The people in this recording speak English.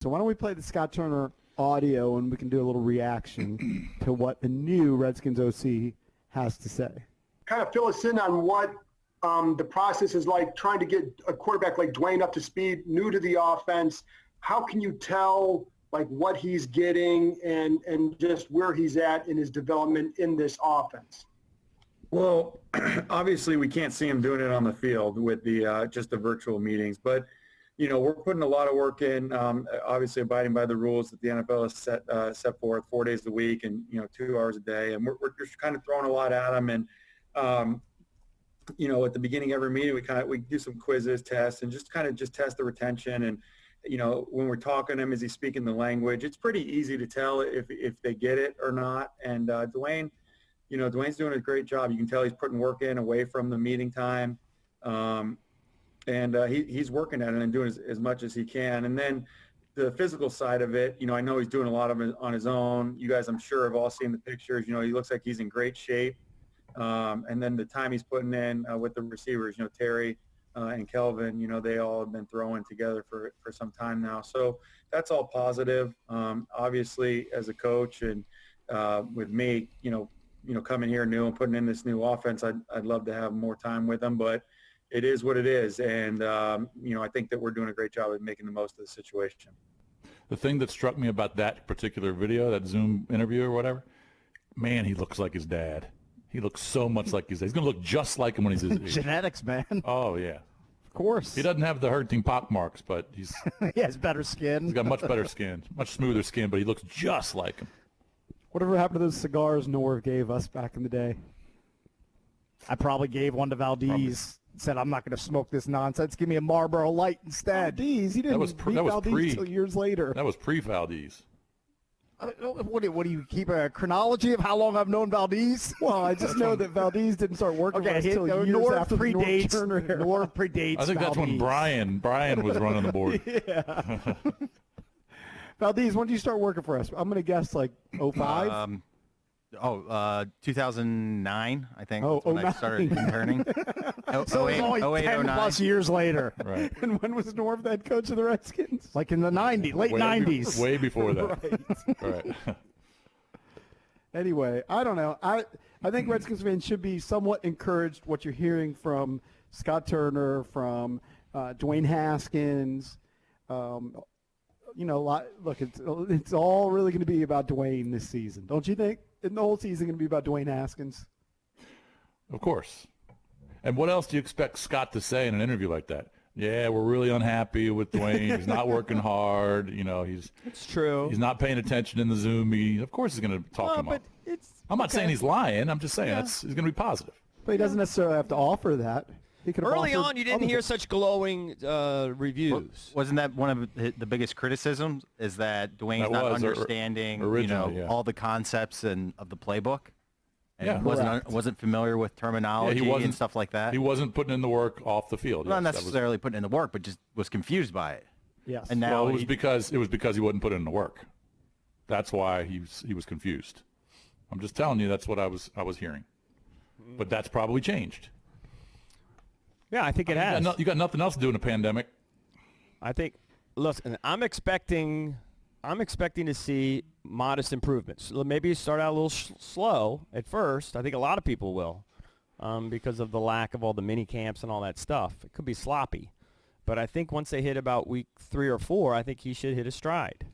So why don't we play the Scott Turner audio and we can do a little reaction to what the new Redskins OC has to say. Kind of fill us in on what the process is like trying to get a quarterback like Dwayne up to speed, new to the offense. How can you tell like what he's getting and just where he's at in his development in this offense? Well, obviously we can't see him doing it on the field with the just the virtual meetings, but we're putting a lot of work in, obviously abiding by the rules that the NFL has set forth 4 days a week and, 2 hours a day. And we're just kind of throwing a lot at them. And, at the beginning of every meeting, we do some quizzes, tests, and just test the retention. And, when we're talking to him, is he speaking the language? It's pretty easy to tell if they get it or not. And Dwayne, Dwayne's doing a great job. You can tell he's putting work in away from the meeting time. And he's working at it and doing as much as he can. And then the physical side of it, I know he's doing a lot of it on his own. You guys, I'm sure, have all seen the pictures. He looks like he's in great shape. And then the time he's putting in with the receivers, Terry and Kelvin, they all have been throwing together for some time now. So that's all positive. Obviously, as a coach and with me, coming here new and putting in this new offense, I'd love to have more time with him, but it is what it is. And, I think that we're doing a great job of making the most of the situation. The thing that struck me about that particular video, that Zoom interview or whatever, man, he looks like his dad. He looks so much like his dad. He's going to look just like him when he's his age. Genetics, man. Oh, yeah. Of course. He doesn't have the hurting pock marks, but he's he has better skin. He's got much better skin, much smoother skin, but he looks just like him. Whatever happened to those cigars Norv gave us back in the day? I probably gave one to Valdez. Said, I'm not going to smoke this nonsense. Give me a Marlboro Light instead. Valdez, he didn't beat Valdez until years later. That was pre-Valdez. What do you keep a chronology of how long I've known Valdez? Well, I just know that Valdez didn't start working for us until years after the Norv Turner era. Norv predates I think that's when Brian was running the board. Yeah. Valdez, when did you start working for us? I'm going to guess like 05? 2009, I think. Oh, when I started interning. So it was only 10 plus years later. Right. And when was Norv the head coach of the Redskins? Like in the 90s, late 90s. Way before that. Right. Anyway, I don't know. I think Redskins fans should be somewhat encouraged what you're hearing from Scott Turner, from Dwayne Haskins. Look, it's all really going to be about Dwayne this season, don't you think? Isn't the whole season going to be about Dwayne Haskins? Of course. And what else do you expect Scott to say in an interview like that? Yeah, we're really unhappy with Dwayne. He's not working hard. It's true. He's not paying attention in the Zoom meeting. Of course he's going to talk him up. I'm not saying he's lying. I'm just saying he's going to be positive. But he doesn't necessarily have to offer that. Early on, you didn't hear such glowing reviews. Wasn't that one of the biggest criticisms? Is that Dwayne's not understanding, all the concepts of the playbook, and wasn't familiar with terminology and stuff like that. He wasn't putting in the work off the field. Not necessarily putting in the work, but just was confused by it. Yes. And now it was because he wasn't putting in the work. That's why he was confused. I'm just telling you that's what I was hearing. But that's probably changed. Yeah, I think it has. You got nothing else to do in a pandemic. I think. Listen, I'm expecting to see modest improvements. Maybe start out a little slow at first. I think a lot of people will, because of the lack of all the mini camps and all that stuff. It could be sloppy, but I think once they hit about week 3 or 4, I think he should hit a stride.